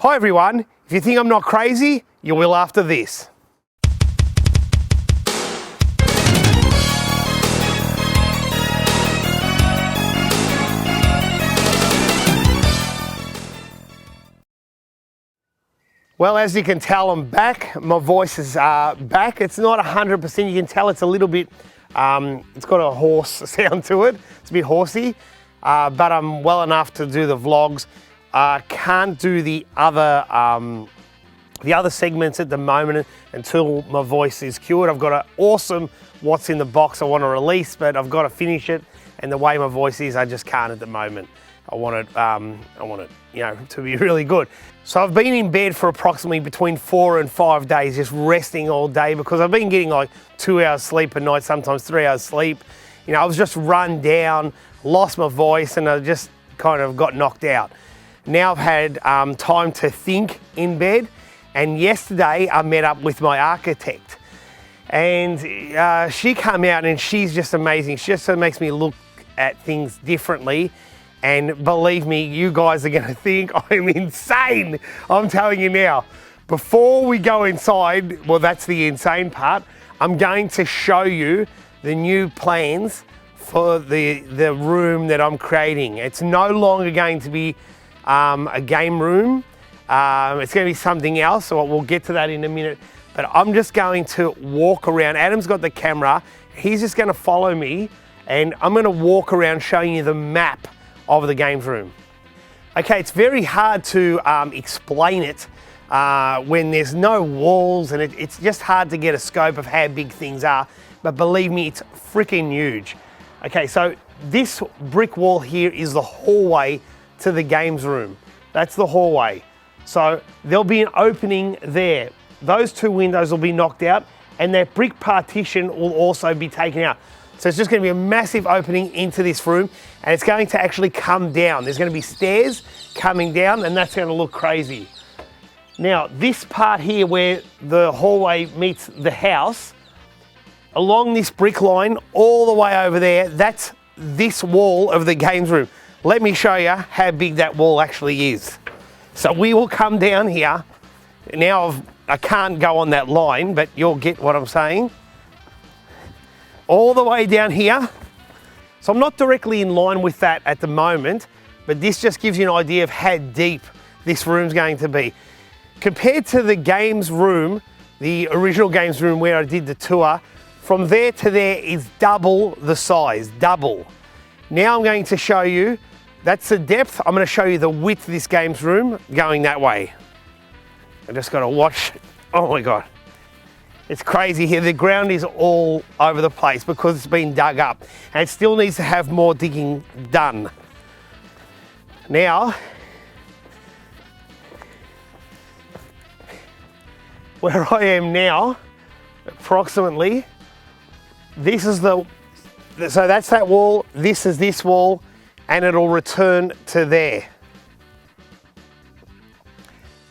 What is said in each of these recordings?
Hi everyone, if you think I'm not crazy, you will after this. Well, as you can tell, I'm back. My voice is back. It's not 100%, you can tell it's a little bit, it's got a hoarse sound to it. It's a bit horsey, but I'm well enough to do the vlogs. Can't do the other segments at the moment until my voice is cured. I've got an awesome what's in the box I want to release, but I've got to finish it. And the way my voice is, I just can't at the moment. I want it, you know, to be really good. So I've been in bed for approximately between 4 and 5 days, just resting all day because I've been getting like 2 hours sleep a night, sometimes 3 hours sleep. You know, I was just run down, lost my voice, and I just kind of got knocked out. Now I've had time to think in bed, and yesterday I met up with my architect, and she came out and she's just amazing. She just makes me look at things differently. And believe me, you guys are gonna think I'm insane. I'm telling you now. Before we go inside, well, that's the insane part, I'm going to show you the new plans for the room that I'm creating. It's no longer going to be a game room. It's gonna be something else, so we'll get to that in a minute. But I'm just going to walk around. Adam's got the camera. He's just gonna follow me, and I'm gonna walk around showing you the map of the games room. Okay, it's very hard to explain it when there's no walls, and it's just hard to get a scope of how big things are, but believe me, it's freaking huge. Okay, so this brick wall here is the hallway to the games room. That's the hallway. So there'll be an opening there. Those 2 windows will be knocked out, and that brick partition will also be taken out. So it's just going to be a massive opening into this room, and it's going to actually come down. There's going to be stairs coming down, and that's going to look crazy. Now, this part here where the hallway meets the house, along this brick line, all the way over there, that's this wall of the games room. Let me show you how big that wall actually is. So we will come down here. Now, I can't go on that line, but you'll get what I'm saying. All the way down here. So I'm not directly in line with that at the moment, but this just gives you an idea of how deep this room's going to be. Compared to the games room, the original games room where I did the tour, from there to there is double the size, double. Now I'm going to show you, that's the depth. I'm going to show you the width of this games room going that way. I just got to watch, oh my God. It's crazy here. The ground is all over the place because it's been dug up, and it still needs to have more digging done. Now, where I am now, approximately, this is so that's that wall, this is this wall, and it'll return to there.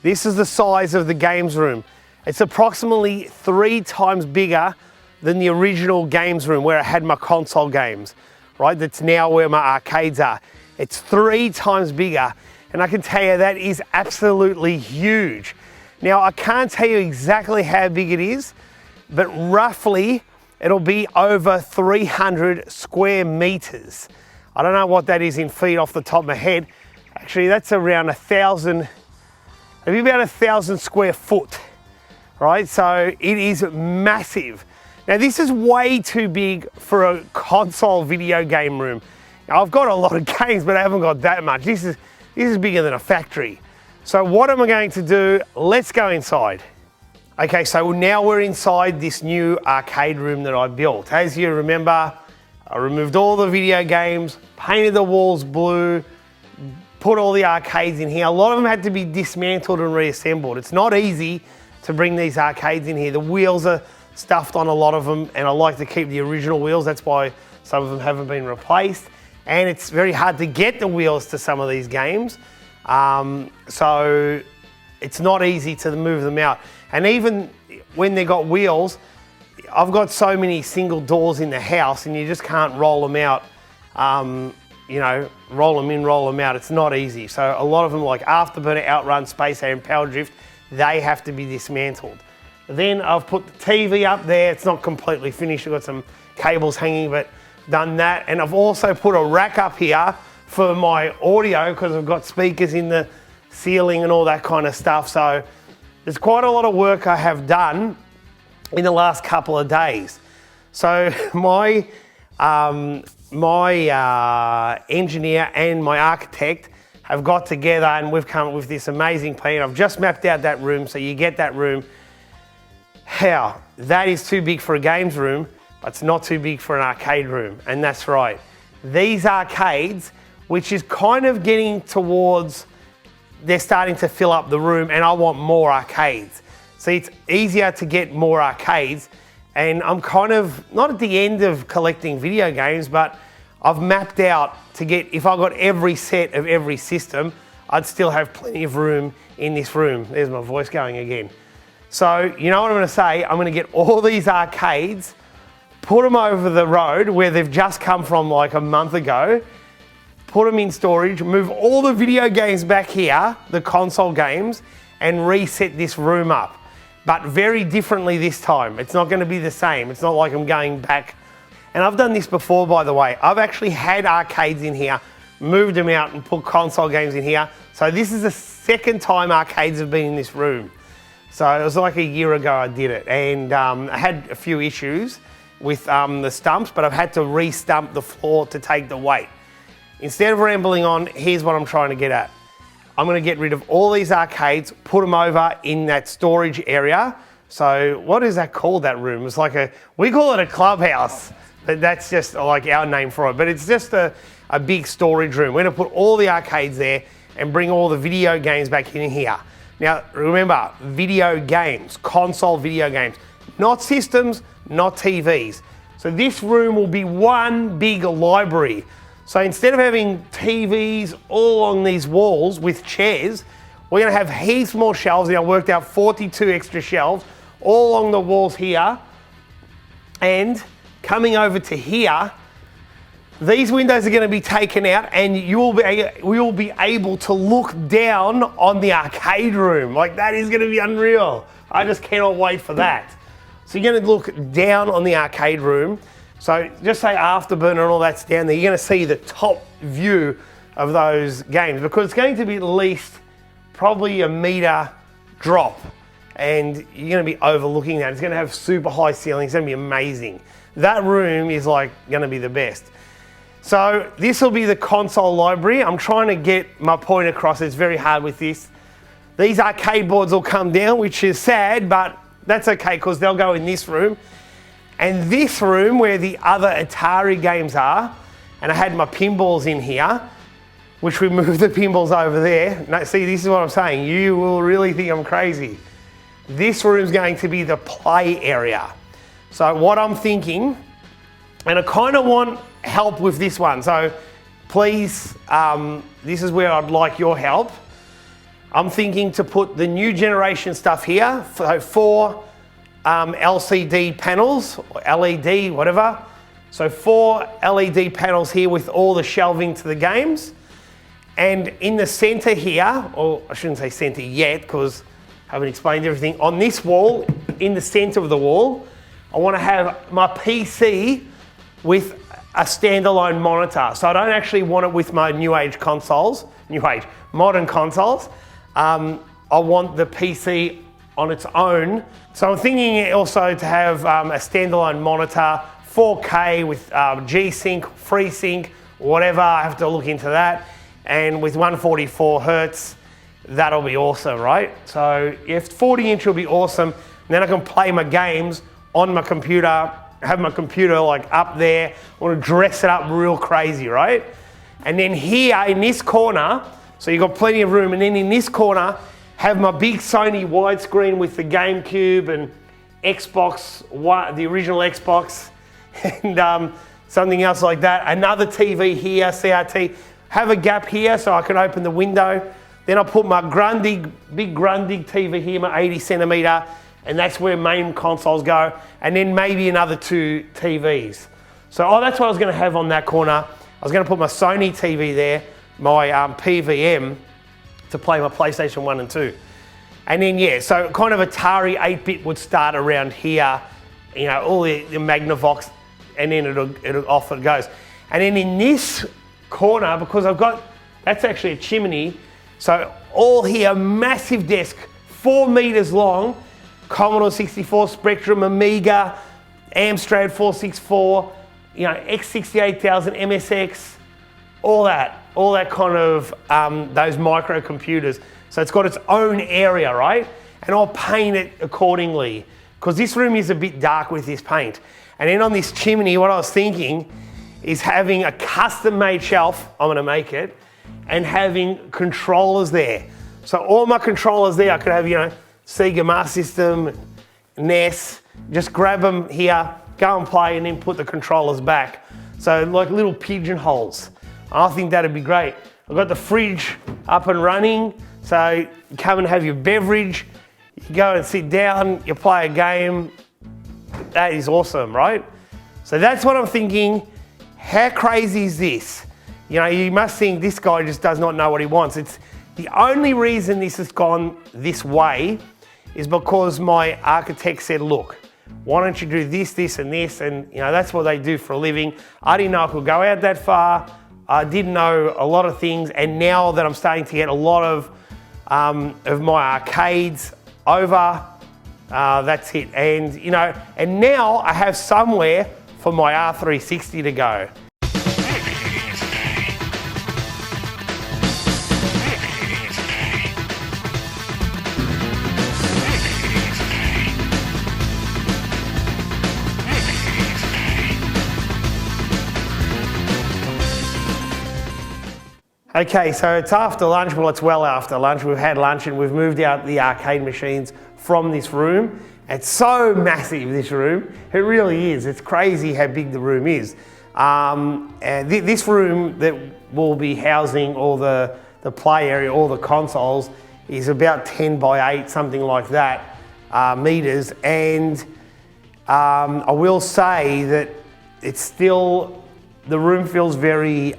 This is the size of the games room. It's approximately 3 times bigger than the original games room where I had my console games, right? That's now where my arcades are. It's 3 times bigger, and I can tell you that is absolutely huge. Now, I can't tell you exactly how big it is, but roughly it'll be over 300 square meters. I don't know what that is in feet off the top of my head. Actually, that's around 1,000, maybe about 1,000 square foot. Right, so it is massive. Now this is way too big for a console video game room. Now, I've got a lot of games, but I haven't got that much. This is bigger than a factory. So what am I going to do? Let's go inside. Okay, so now we're inside this new arcade room that I built. As you remember, I removed all the video games, painted the walls blue, put all the arcades in here. A lot of them had to be dismantled and reassembled. It's not easy to bring these arcades in here. The wheels are stuffed on a lot of them, and I like to keep the original wheels. That's why some of them haven't been replaced. And it's very hard to get the wheels to some of these games. So it's not easy to move them out. And even when they got wheels, I've got so many single doors in the house, and you just can't roll them out you know, roll them in, roll them out. It's not easy. So a lot of them, like Afterburner, Outrun, Space Air and Power Drift, they have to be dismantled. Then I've put the TV up there. It's not completely finished. I've got some cables hanging, but done that. And I've also put a rack up here for my audio because I've got speakers in the ceiling and all that kind of stuff. So there's quite a lot of work I have done in the last couple of days. So my engineer and my architect have got together and we've come up with this amazing plan. I've just mapped out that room, so you get that room. How? That is too big for a games room, but it's not too big for an arcade room, and that's right. These arcades, which is kind of getting towards, they're starting to fill up the room, and I want more arcades. So it's easier to get more arcades, and I'm kind of not at the end of collecting video games, but I've mapped out to get, if I got every set of every system, I'd still have plenty of room in this room. There's my voice going again. So you know what I'm going to say? I'm going to get all these arcades, put them over the road where they've just come from like a month ago, put them in storage, move all the video games back here, the console games, and reset this room up. But very differently this time. It's not going to be the same. It's not like I'm going back. And I've done this before, by the way. I've actually had arcades in here, moved them out and put console games in here. So this is the second time arcades have been in this room. So it was like a year ago I did it. And I had a few issues with the stumps, but I've had to re-stump the floor to take the weight. Instead of rambling on, here's what I'm trying to get at. I'm going to get rid of all these arcades, put them over in that storage area. So what is that called, that room? It's like we call it a clubhouse, but that's just like our name for it. But it's just a big storage room. We're going to put all the arcades there and bring all the video games back in here. Now, remember, video games, console video games, not systems, not TVs. So this room will be one big library. So instead of having TVs all along these walls with chairs, we're going to have heaps more shelves. Now, I worked out 42 extra shelves all along the walls here. And coming over to here, these windows are going to be taken out and we will be able to look down on the arcade room. Like, that is going to be unreal. I just cannot wait for that. So you're going to look down on the arcade room. So just say Afterburner and all that's down there, you're going to see the top view of those games because it's going to be at least probably a metre drop and you're going to be overlooking that. It's going to have super high ceilings. It's going to be amazing. That room is like going to be the best. So this will be the console library. I'm trying to get my point across. It's very hard with this. These arcade boards will come down, which is sad, but that's okay because they'll go in this room. And this room where the other Atari games are, and I had my pinballs in here, which we moved the pinballs over there. Now, see, this is what I'm saying. You will really think I'm crazy. This room's going to be the play area. So what I'm thinking, and I kind of want help with this one. So please, this is where I'd like your help. I'm thinking to put the new generation stuff here, so 4 LCD panels, or LED, whatever. So 4 LED panels here with all the shelving to the games. And in the center here, or I shouldn't say center yet because I haven't explained everything. On this wall, in the center of the wall, I want to have my PC with a standalone monitor. So I don't actually want it with my modern consoles. I want the PC on its own. So I'm thinking also to have a standalone monitor, 4K with G-Sync, FreeSync, whatever. I have to look into that. And with 144 Hertz, that'll be awesome, right? So if 40 inch will be awesome, then I can play my games on my computer, have my computer like up there. I want to dress it up real crazy, right? And then here in this corner, so you've got plenty of room, and then in this corner, have my big Sony widescreen with the GameCube and Xbox, the original Xbox, and something else like that. Another TV here, CRT. Have a gap here so I can open the window. Then I'll put my big Grundig TV here, my 80 centimetre, and that's where main consoles go. And then maybe another 2 TVs. So that's what I was going to have on that corner. was going to put my Sony TV there, my PVM, to play my PlayStation 1 and 2. And then, yeah, so kind of Atari 8-bit would start around here, you know, all the Magnavox, and then it'll off it goes. And then in this corner, because I've got, that's actually a chimney, so all here, massive desk, 4 meters long, Commodore 64, Spectrum, Amiga, Amstrad 464, you know, X68000, MSX, all that kind of, those microcomputers. So it's got its own area, right? And I'll paint it accordingly, because this room is a bit dark with this paint. And then on this chimney, what I was thinking is having a custom-made shelf, I'm gonna make it, and having controllers there. So all my controllers there, I could have, you know, Sega Master System, NES, just grab them here, go and play, and then put the controllers back. So like little pigeonholes. I think that'd be great. I've got the fridge up and running, so you come and have your beverage, you go and sit down, you play a game. That is awesome, right? So that's what I'm thinking. How crazy is this? You know, you must think this guy just does not know what he wants. It's the only reason this has gone this way is because my architect said, look, why don't you do this, this, and this? And you know, that's what they do for a living. I didn't know I could go out that far. I didn't know a lot of things. And now that I'm starting to get a lot of my arcades over, that's it. And you know, and now I have somewhere for my R360 to go. Okay, so it's after lunch. Well, it's well after lunch. We've had lunch and we've moved out the arcade machines from this room. It's so massive, this room. It really is. It's crazy how big the room is. And this room that will be housing all the play area, all the consoles, is about 10 by 8, something like that, meters. And I will say that it's still, the room feels very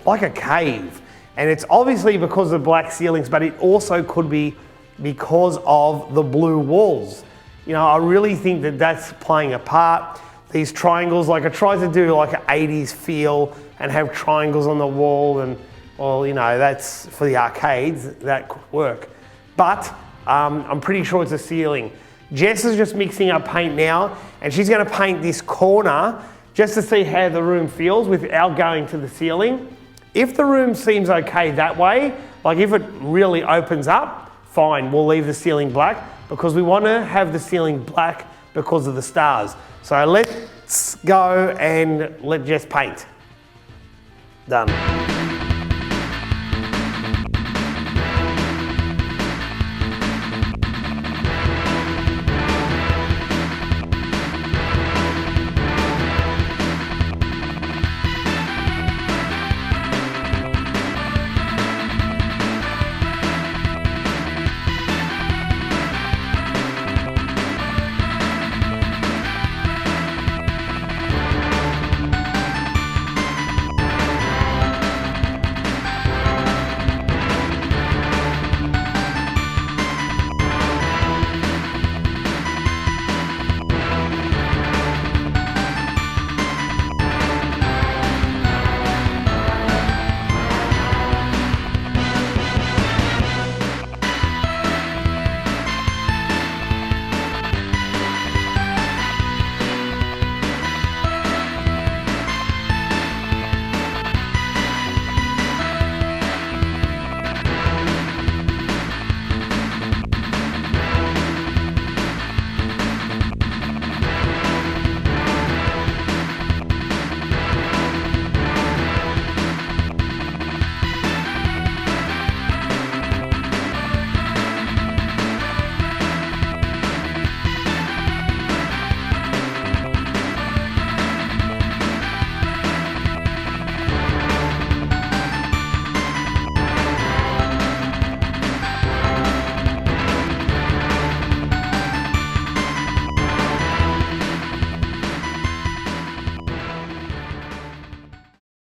like a cave. And it's obviously because of black ceilings, but it also could be because of the blue walls. You know, I really think that that's playing a part. These triangles, like I tried to do like an 80s feel and have triangles on the wall, and well, you know, that's for the arcades, that could work. But I'm pretty sure it's a ceiling. Jess is just mixing up paint now, and she's gonna paint this corner just to see how the room feels without going to the ceiling. If the room seems okay that way, like if it really opens up, fine, we'll leave the ceiling black, because we want to have the ceiling black because of the stars. So let's go and let Jess paint. Done.